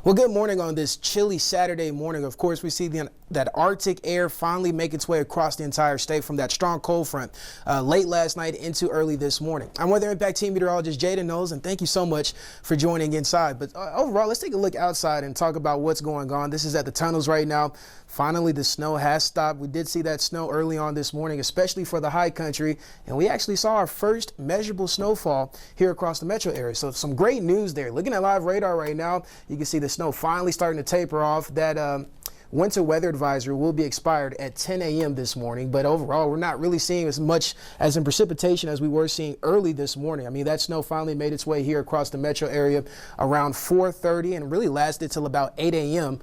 Well, good morning on this chilly Saturday morning. Of course, we see that Arctic air finally make its way across the entire state from that strong cold front late last night into early this morning. I'm Weather Impact Team Meteorologist Jaden Knowles, and thank you so much for joining inside. But overall, let's take a look outside and talk about what's going on. This is at the tunnels right now. Finally, the snow has stopped. We did see that snow early on this morning, especially for the high country, and we actually saw our first measurable snowfall here across the metro area. So some great news there. Looking at live radar right now, you can see the snow finally starting to taper off. That winter weather advisory will be expired at 10 a.m. this morning, but overall we're not really seeing as much as in precipitation as we were seeing early this morning. I mean, that snow finally made its way here across the metro area around 4:30 and really lasted till about 8 a.m.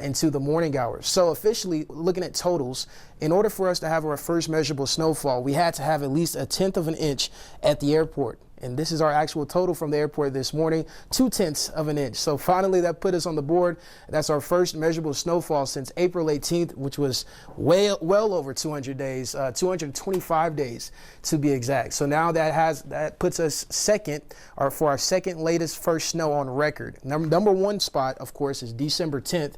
Into the morning hours. So officially, looking at totals, in order for us to have our first measurable snowfall, we had to have at least 1/10 of an inch at the airport. And this is our actual total from the airport this morning, 2/10 of an inch. So finally, that put us on the board. That's our first measurable snowfall since April 18th, which was well over 200 days, 225 days to be exact. So now that puts us second, or for our second latest first snow on record. Number one spot, of course, is December 10th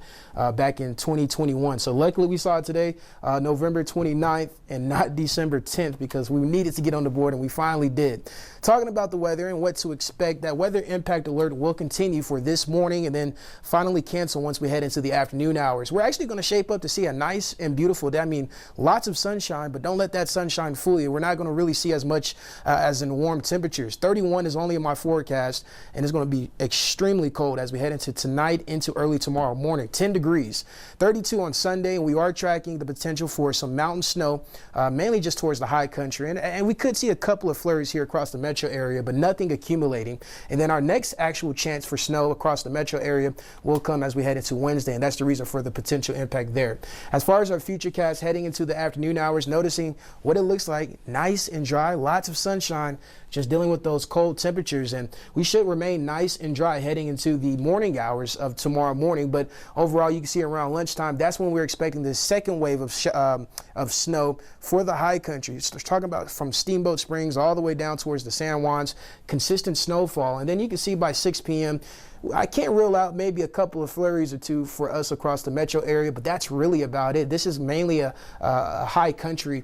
back in 2021. So luckily we saw it today, November 29th, and not December 10th, because we needed to get on the board, and we finally did. Talking about the weather and what to expect, that weather impact alert will continue for this morning and then finally cancel once we head into the afternoon hours. We're actually going to shape up to see a nice and beautiful day. I mean, lots of sunshine, but don't let that sunshine fool you. We're not going to really see as much as in warm temperatures. 31 is only in my forecast, and it's going to be extremely cold as we head into tonight into early tomorrow morning. 10 degrees. 32 on Sunday, and we are tracking the potential for some mountain snow, mainly just towards the high country. And we could see a couple of flurries here across the metro area, but nothing accumulating. And then our next actual chance for snow across the metro area will come as we head into Wednesday, and that's the reason for the potential impact there. As far as our future cast heading into the afternoon hours, noticing what it looks like, nice and dry, lots of sunshine, just dealing with those cold temperatures, and we should remain nice and dry heading into the morning hours of tomorrow morning. But overall, you can see around lunchtime, that's when we're expecting the second wave of snow for the high country. So talking about from Steamboat Springs all the way down towards the San Juans, consistent snowfall. And then you can see by 6 p.m., I can't rule out maybe a couple of flurries or two for us across the metro area, but that's really about it. This is mainly a high country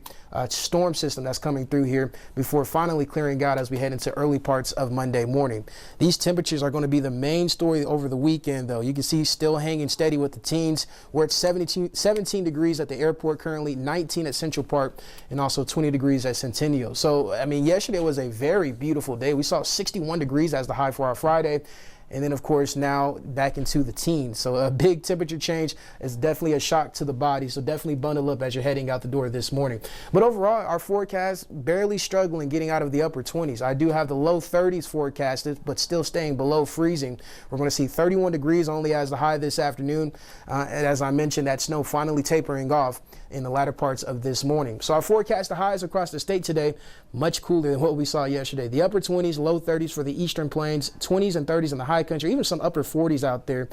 storm system that's coming through here before finally clearing out as we head into early parts of Monday morning. These temperatures are going to be the main story over the weekend, though. You can see still hanging steady with the teens. We're at 17 degrees at the airport currently, 19 at Central Park, and also 20 degrees at Centennial. So, I mean, yesterday was a very beautiful day. We saw 61 degrees as the high for our Friday. And then, of course, now back into the teens. So a big temperature change is definitely a shock to the body. So definitely bundle up as you're heading out the door this morning. But overall, our forecast barely struggling getting out of the upper 20s. I do have the low 30s forecasted, but still staying below freezing. We're going to see 31 degrees only as the high this afternoon. And as I mentioned, that snow finally tapering off in the latter parts of this morning. So our forecast, the highs across the state today, much cooler than what we saw yesterday. The upper 20s, low 30s for the eastern plains, 20s and 30s in the high country, even some upper 40s out there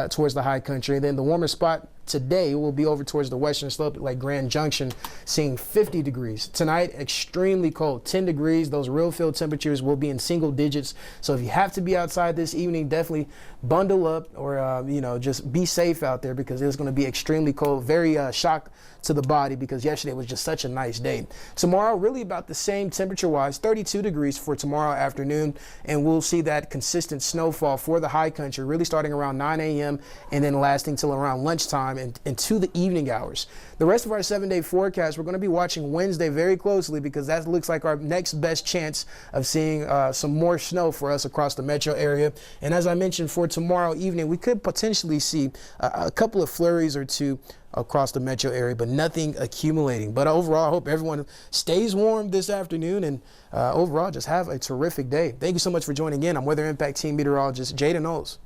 towards the high country. And then the warmer spot today will be over towards the western slope like Grand Junction, seeing 50 degrees. Tonight, extremely cold, 10 degrees. Those real field temperatures will be in single digits. So if you have to be outside this evening, definitely bundle up or, just be safe out there, because it's going to be extremely cold, very shock to the body, because yesterday was just such a nice day. Tomorrow, really about the same temperature-wise, 32 degrees for tomorrow afternoon, and we'll see that consistent snowfall for the high country, really starting around 9 a.m. and then lasting till around lunchtime and into the evening hours. The rest of our 7-day forecast, we're going to be watching Wednesday very closely, because that looks like our next best chance of seeing some more snow for us across the metro area. And as I mentioned, for tomorrow evening, we could potentially see a couple of flurries or two across the metro area, but nothing accumulating. But overall, I hope everyone stays warm this afternoon, and overall just have a terrific day. Thank you so much for joining in. I'm Weather Impact Team Meteorologist Jaden Knowles.